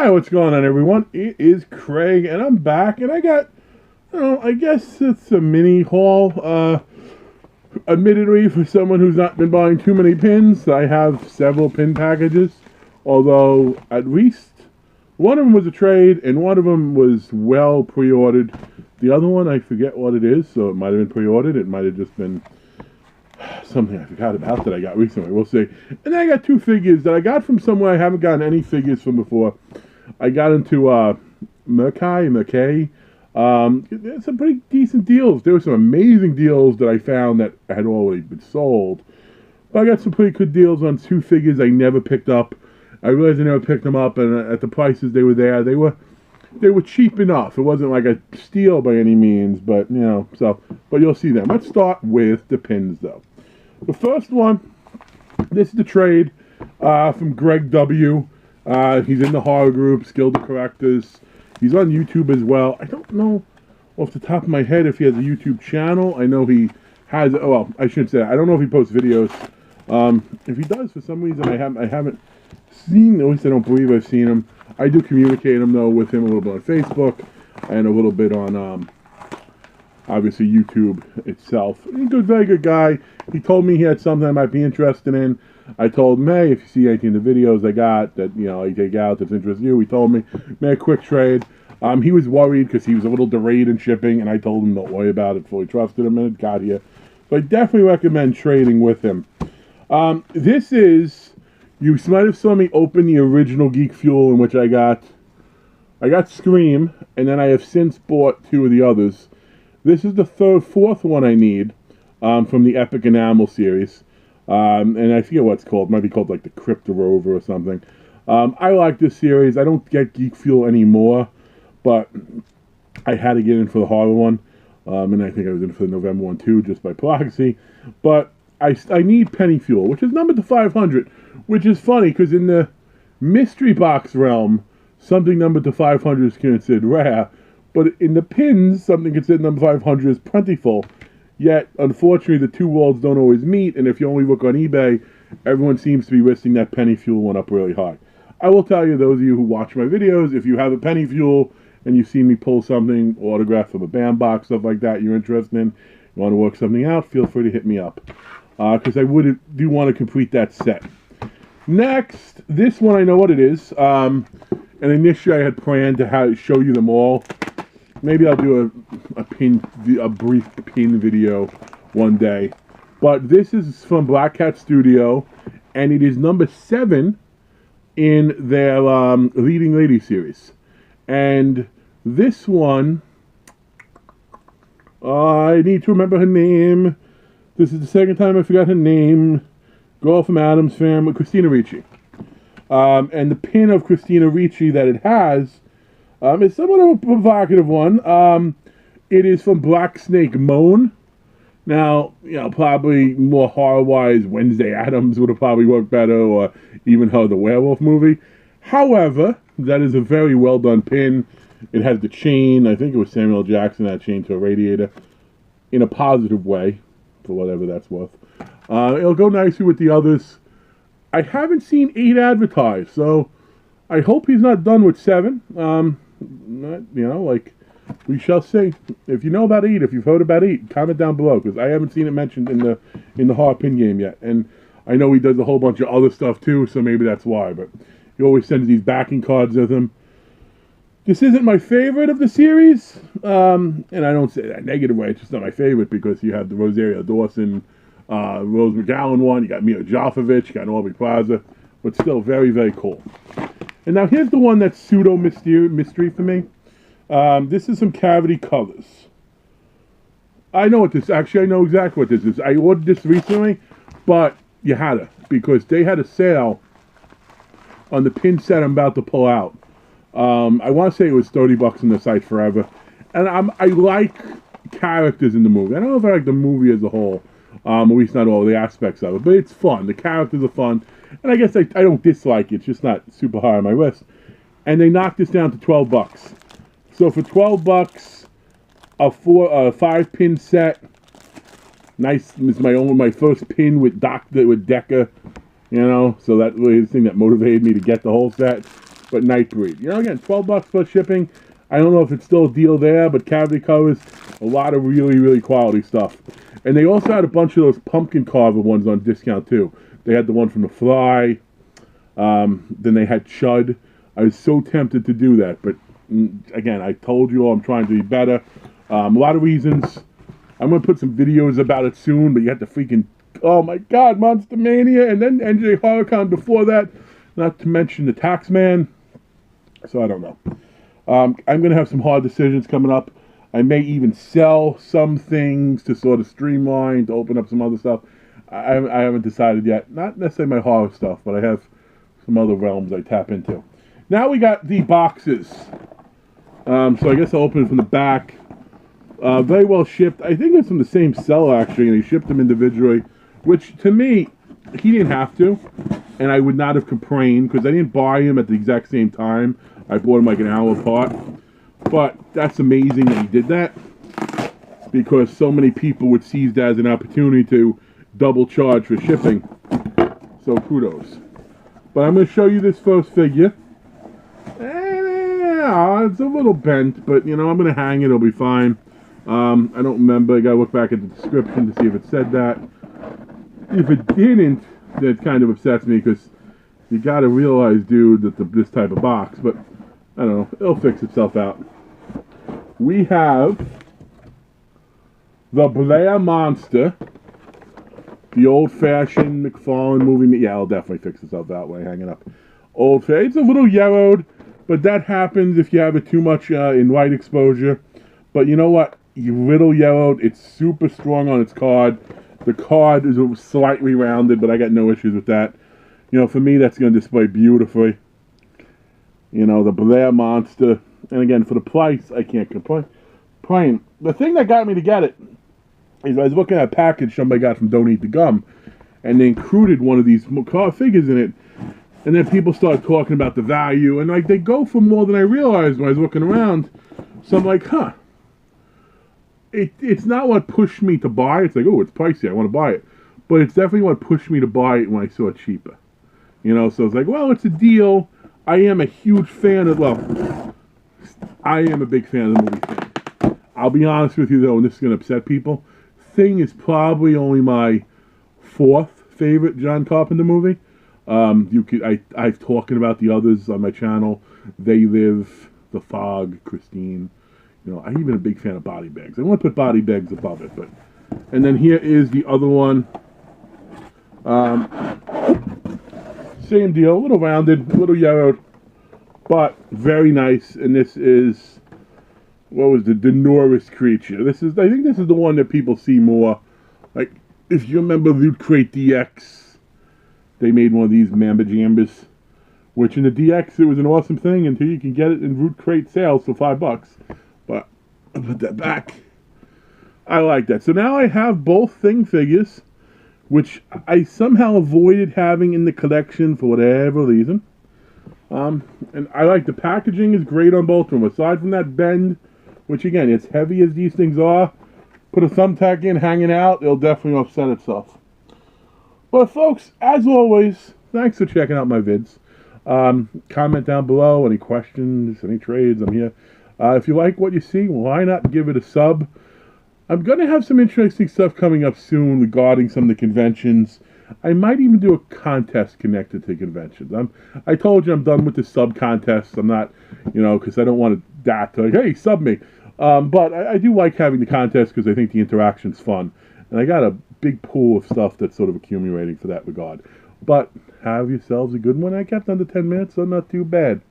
Hi, what's going on, everyone? It is Craig, and I'm back, and I got, I guess it's a mini haul. Admittedly, for someone who's not been buying too many pins, I have several pin packages, although at least one of them was a trade, and one of them was well pre-ordered. The other one, I forget what it is, so it might have been pre-ordered. It might have just been something I forgot about that I got recently. We'll see. And then I got two figures that I got from somewhere I haven't gotten any figures from before. I got into Mercay. Some pretty decent deals. There were some amazing deals that I found that had already been sold. But I got some pretty good deals on two figures I never picked up. I realized I never picked them up, and at the prices they were there, they were cheap enough. It wasn't like a steal by any means, but but you'll see them. Let's start with the pins, though. The first one, this is the trade from Greg W. He's in the horror group, Skilled Correctors. He's on YouTube as well. I don't know off the top of my head if he has a YouTube channel. I know he has. Well, I shouldn't say that. I don't know if he posts videos. If he does, for some reason, I haven't seen. At least I don't believe I've seen him. I do communicate with him a little bit on Facebook and a little bit on obviously YouTube itself. He's a very good guy. He told me he had something I might be interested in. I told him, hey, if you see anything in the videos I got that, I take out that's interesting you, he told me, make a quick trade. He was worried because he was a little delayed in shipping, and I told him don't worry about it, fully trusted him, and it got here. So I definitely recommend trading with him. This is, you might have saw me open the original Geek Fuel in which I got Scream, and then I have since bought two of the others. This is the fourth one I need from the Epic Enamel series. And I forget what it's called. It might be called like the Crypto Rover or something. I like this series. I don't get Geek Fuel anymore, but I had to get in for the horror one. And I think I was in for the November one too, just by proxy. But I need Penny Fuel, which is numbered to 500, which is funny because in the mystery box realm, something numbered to 500 is considered rare. But in the pins, something considered number 500 is plentiful. Yet, unfortunately, the two worlds don't always meet, and if you only look on eBay, everyone seems to be listing that Penny Fuel one up really high. I will tell you, those of you who watch my videos, if you have a Penny Fuel and you see me pull something, autograph from a band box, stuff like that, you're interested in, you want to work something out, feel free to hit me up. Because I do want to complete that set. Next, this one I know what it is. And initially I had planned to show you them all. Maybe I'll do a brief pin video one day. But this is from Black Cat Studio, and it is number 7 in their Leading Lady series. And this one, I need to remember her name. This is the second time I forgot her name. Girl from Addams Family, Christina Ricci. And the pin of Christina Ricci that it has, it's somewhat of a provocative one. It is from Black Snake Moan. Now, probably more horror-wise, Wednesday Addams would have probably worked better, or even her The Werewolf movie. However, that is a very well-done pin. It has the chain. I think it was Samuel L. Jackson that chain to a radiator in a positive way, for whatever that's worth. It'll go nicely with the others. I haven't seen 8 advertised, so I hope he's not done with 7. We shall see. If you know about 8, if you've heard about 8, comment down below, because I haven't seen it mentioned in the horror pin game yet. And I know he does a whole bunch of other stuff too, so maybe that's why. But he always sends these backing cards with him. This isn't my favorite of the series, and I don't say that negative way. It's just not my favorite because you have the Rosario Dawson, Rose McGowan one. You got Mia Jovovich. You got Aubrey Plaza, but still very, very cool. And now here's the one that's pseudo mystery for me. This is some Cavity Colors. I know what this. Actually, I know exactly what this is. I ordered this recently, but you had to because they had a sale on the pin set I'm about to pull out. I want to say it was $30 on the site forever, and I like characters in the movie. I don't know if I like the movie as a whole, at least not all the aspects of it, but it's fun. The characters are fun, and I guess I don't dislike it. It's just not super high on my list. And they knocked this down to $12. So for $12, a 5-pin set. Nice. This is my first pin with Deca. So that really is the thing that motivated me to get the whole set. but Nightbreed. You know, again, $12 plus shipping. I don't know if it's still a deal there, but cavity covers, a lot of really, really quality stuff. And they also had a bunch of those pumpkin carver ones on discount too. They had the one from The Fly. Then they had Chud. I was so tempted to do that, but again, I told you all I'm trying to be better. A lot of reasons. I'm going to put some videos about it soon, but you have to freaking, oh my God, Monster Mania, and then NJ HorrorCon before that, not to mention the Taxman. So I don't know. I'm going to have some hard decisions coming up. I may even sell some things to sort of streamline, to open up some other stuff. I haven't decided yet. Not necessarily my horror stuff, but I have some other realms I tap into. Now we got the boxes. So I guess I'll open it from the back. Very well shipped. I think it's from the same seller, actually, and he shipped them individually, which, to me, he didn't have to, and I would not have complained, because I didn't buy him at the exact same time. I bought him like an hour apart. But that's amazing that he did that, because so many people would seize that as an opportunity to double charge for shipping. So kudos. But I'm going to show you this first figure. It's a little bent, but you know, I'm going to hang it, it'll be fine. I don't remember, I got to look back at the description to see if it said that. If it didn't, that kind of upsets me, because you got to realize, dude, that this type of box, but I don't know, it'll fix itself out. We have the Blair Monster, the old-fashioned McFarlane movie. Yeah, it'll definitely fix itself out when I hang it up. Old-fashioned. It's a little yellowed, but that happens if you have it too much in light exposure. But you know what? You little yellowed. It's super strong on its card. The card is slightly rounded, but I got no issues with that. You know, for me, that's going to display beautifully. You know, the Blair Monster. And again, for the price, I can't complain. The thing that got me to get it is I was looking at a package somebody got from Don't Eat the Gum, and they included one of these figures in it. And then people started talking about the value, and like they go for more than I realized when I was looking around. So I'm like, huh. It's not what pushed me to buy it. It's like, oh, it's pricey, I want to buy it. But it's definitely what pushed me to buy it when I saw it cheaper. You know, so it's like, well, it's a deal. I am a huge fan of, well, I am a big fan of the movie Thing. I'll be honest with you, though, and this is going to upset people. Thing is probably only my 4th favorite John Carpenter movie. I've talked about the others on my channel. They Live, The Fog, Christine. You know, I'm even a big fan of Body Bags. I want to put Body Bags above it, but... And then here is the other one. Same deal, a little rounded, a little yellowed, but very nice. And this is, what was the Norris creature? I think this is the one that people see more. Like, if you remember Loot Crate DX, they made one of these Mamba Jambas, which in the DX, it was an awesome thing until you can get it in Loot Crate sales for $5. But I'll put that back. I like that. So now I have both Thing figures, which I somehow avoided having in the collection for whatever reason. And I like the packaging is great on both of them. Aside from that bend, which again, as heavy as these things are, put a thumbtack in, hanging out, it'll definitely offset itself. But folks, as always, thanks for checking out my vids. Comment down below, any questions, any trades, I'm here. If you like what you see, why not give it a sub? I'm going to have some interesting stuff coming up soon regarding some of the conventions. I might even do a contest connected to conventions. I told you I'm done with the sub contests. I'm not, you know, because I don't want that to, like, hey, sub me. But I do like having the contest because I think the interaction's fun. And I got a big pool of stuff that's sort of accumulating for that regard. But have yourselves a good one. I kept under 10 minutes, so not too bad.